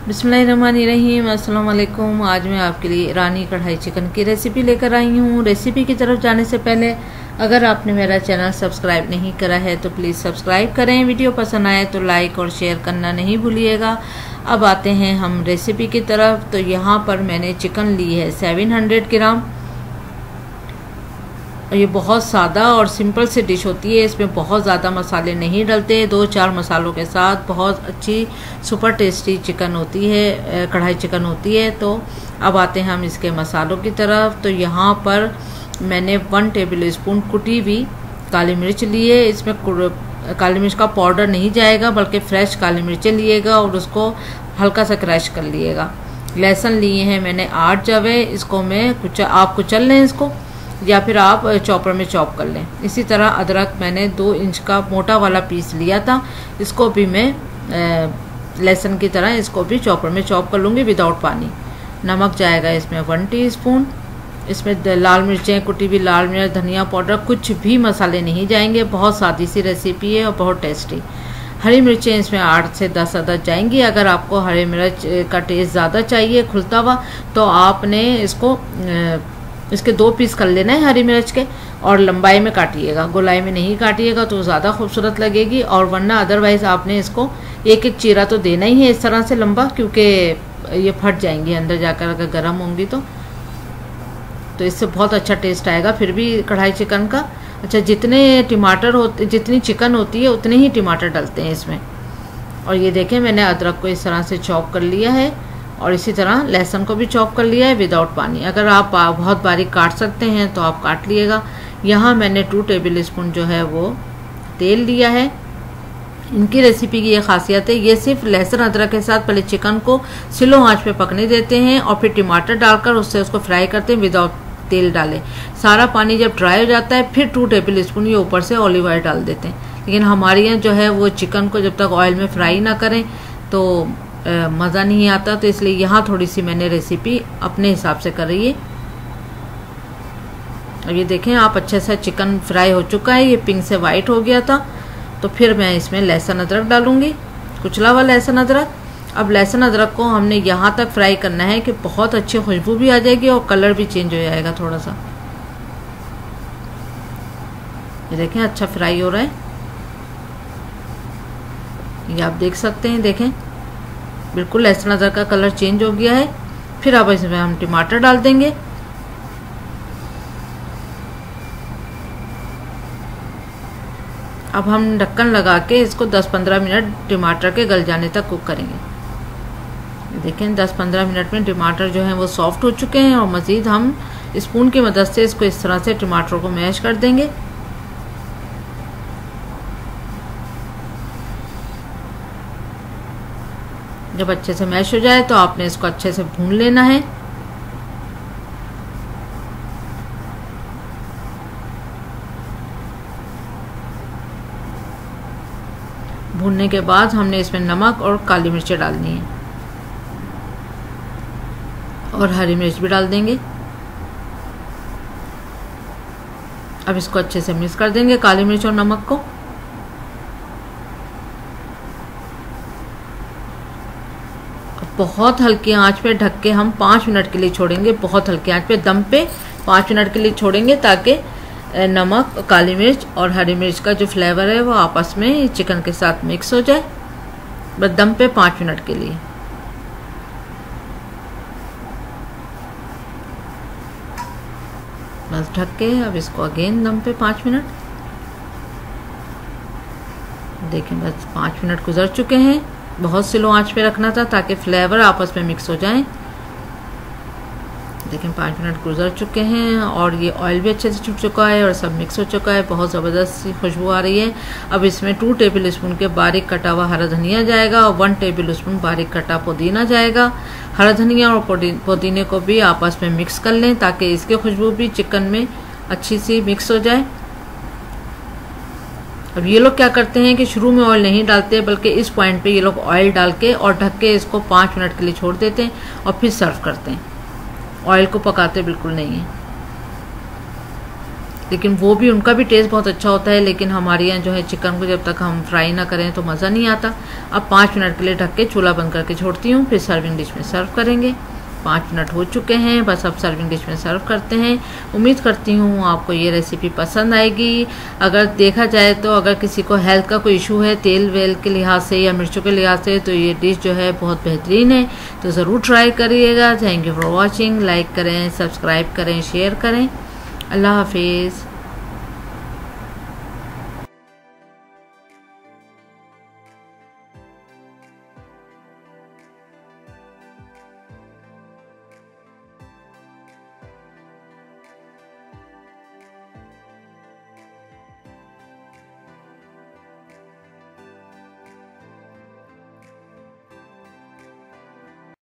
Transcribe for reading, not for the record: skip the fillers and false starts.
बिस्मिल्लाहिर्रहमानिर्रहीम। अस्सलाम वालेकुम। आज मैं आपके लिए ईरानी कढ़ाई चिकन की रेसिपी लेकर आई हूँ। रेसिपी की तरफ जाने से पहले अगर आपने मेरा चैनल सब्सक्राइब नहीं करा है तो प्लीज़ सब्सक्राइब करें। वीडियो पसंद आए तो लाइक और शेयर करना नहीं भूलिएगा। अब आते हैं हम रेसिपी की तरफ। तो यहाँ पर मैंने चिकन ली है 700 ग्राम। ये बहुत सादा और सिंपल सी डिश होती है। इसमें बहुत ज़्यादा मसाले नहीं डलते। 2-4 मसालों के साथ बहुत अच्छी सुपर टेस्टी चिकन होती है, कढ़ाई चिकन होती है। तो अब आते हैं हम इसके मसालों की तरफ। तो यहाँ पर मैंने 1 टेबल स्पून कुटी हुई काली मिर्च ली है। इसमें काली मिर्च का पाउडर नहीं जाएगा बल्कि फ्रेश काली मिर्चें लिएगा और उसको हल्का सा क्रश कर लिएगा। लहसुन लिए हैं मैंने 8 जवे। इसको मैं आप कुचल लें इसको या फिर आप चॉपर में चॉप कर लें। इसी तरह अदरक मैंने 2 इंच का मोटा वाला पीस लिया था। इसको भी मैं लहसुन की तरह इसको भी चॉपर में चॉप कर लूँगी विदाउट पानी। नमक जाएगा इसमें 1 टीस्पून। इसमें लाल मिर्चें, कुटी हुई लाल मिर्च, धनिया पाउडर, कुछ भी मसाले नहीं जाएंगे। बहुत सादी सी रेसिपी है और बहुत टेस्टी। हरी मिर्चें इसमें 8 से 10 अदद जाएंगी। अगर आपको हरी मिर्च का टेस्ट ज़्यादा चाहिए खुलता हुआ तो आपने इसके 2 पीस कर लेना है हरी मिर्च के और लंबाई में काटिएगा, गोलाई में नहीं काटिएगा तो ज़्यादा खूबसूरत लगेगी। और वरना अदरवाइज़ आपने इसको एक चीरा तो देना ही है इस तरह से लंबा, क्योंकि ये फट जाएंगी अंदर जाकर अगर गर्म होंगी तो इससे बहुत अच्छा टेस्ट आएगा फिर भी कढ़ाई चिकन का। अच्छा, जितनी चिकन होती है उतने ही टमाटर डलते हैं इसमें। और ये देखें मैंने अदरक को इस तरह से चॉप कर लिया है और इसी तरह लहसुन को भी चॉप कर लिया है विदाउट पानी। अगर आप बहुत बारीक काट सकते हैं तो आप काट लिएगा। यहाँ मैंने 2 टेबल स्पून जो है वो तेल लिया है। इनकी रेसिपी की ये खासियत है, ये सिर्फ लहसुन अदरक के साथ पहले चिकन को स्लो आंच पे पकने देते हैं और फिर टमाटर डालकर उसको फ्राई करते हैं विदाउट तेल डाले। सारा पानी जब ड्राई हो जाता है फिर 2 टेबल स्पून ये ऊपर से ऑलिव ऑयल डाल देते हैं। लेकिन हमारे यहाँ जो है वो चिकन को जब तक ऑयल में फ्राई ना करें तो मज़ा नहीं आता, तो इसलिए यहाँ थोड़ी सी मैंने रेसिपी अपने हिसाब से कर रही है। अब ये देखें आप अच्छे से चिकन फ्राई हो चुका है, ये पिंक से वाइट हो गया था। तो फिर मैं इसमें लहसुन अदरक डालूंगी, कुचला हुआ लहसुन अदरक। अब लहसुन अदरक को हमने यहाँ तक फ्राई करना है कि बहुत अच्छी खुशबू भी आ जाएगी और कलर भी चेंज हो जाएगा थोड़ा सा। ये देखें अच्छा फ्राई हो रहा है, ये आप देख सकते हैं। देखें बिल्कुल लहसुन अदरक का कलर चेंज हो गया है। फिर अब इसमें हम टमाटर डाल देंगे। अब हम ढक्कन लगा के इसको 10-15 मिनट टमाटर के गल जाने तक कुक करेंगे। देखें 10-15 मिनट में टमाटर जो है वो सॉफ्ट हो चुके हैं और मज़ीद हम स्पून की मदद से इसको इस तरह से टमाटर को मैश कर देंगे। जब अच्छे से मैश हो जाए तो आपने इसको अच्छे से भून लेना है। भूनने के बाद हमने इसमें नमक और काली मिर्चें डालनी है और हरी मिर्च भी डाल देंगे। अब इसको अच्छे से मिक्स कर देंगे काली मिर्च और नमक को। बहुत हल्की आंच पे ढक के हम 5 मिनट के लिए छोड़ेंगे। बहुत हल्की आंच पे दम पे 5 मिनट के लिए छोड़ेंगे ताकि नमक, काली मिर्च और हरी मिर्च का जो फ्लेवर है वो आपस में चिकन के साथ मिक्स हो जाए। बस दम पे 5 मिनट के लिए। बस ढक के अब इसको अगेन दम पे 5 मिनट। देखें बस 5 मिनट गुजर चुके हैं। बहुत स्लो आंच पे रखना था ताकि फ्लेवर आपस में मिक्स हो जाएं। देखें 5 मिनट गुजर चुके हैं और ये ऑयल भी अच्छे से छुप चुका है और सब मिक्स हो चुका है। बहुत ज़बरदस्त सी खुशबू आ रही है। अब इसमें 2 टेबल स्पून के बारीक कटा हुआ हरा धनिया जाएगा और 1 टेबल स्पून बारीक कटा पुदीना जाएगा। हरा धनिया और पुदीने को भी आपस में मिक्स कर लें ताकि इसकी खुशबू भी चिकन में अच्छी सी मिक्स हो जाए। अब ये लोग क्या करते हैं कि शुरू में ऑयल नहीं डालते बल्कि इस पॉइंट पे ये लोग ऑयल डाल के और ढक के इसको 5 मिनट के लिए छोड़ देते हैं और फिर सर्व करते हैं। ऑयल को पकाते बिल्कुल नहीं है। लेकिन वो भी उनका भी टेस्ट बहुत अच्छा होता है। लेकिन हमारे यहाँ जो है चिकन को जब तक हम फ्राई ना करें तो मज़ा नहीं आता। अब 5 मिनट के लिए ढक के चूल्हा बंद करके छोड़ती हूँ, फिर सर्विंग डिश में सर्व करेंगे। 5 मिनट हो चुके हैं, बस अब सर्विंग डिश में सर्व करते हैं। उम्मीद करती हूँ आपको ये रेसिपी पसंद आएगी। अगर देखा जाए तो अगर किसी को हेल्थ का कोई इशू है तेल वेल के लिहाज से या मिर्चों के लिहाज से, तो ये डिश जो है बहुत बेहतरीन है, तो ज़रूर ट्राई करिएगा। Thank you for watching. Like करें, सब्सक्राइब करें, शेयर करें। अल्लाह हाफिज़।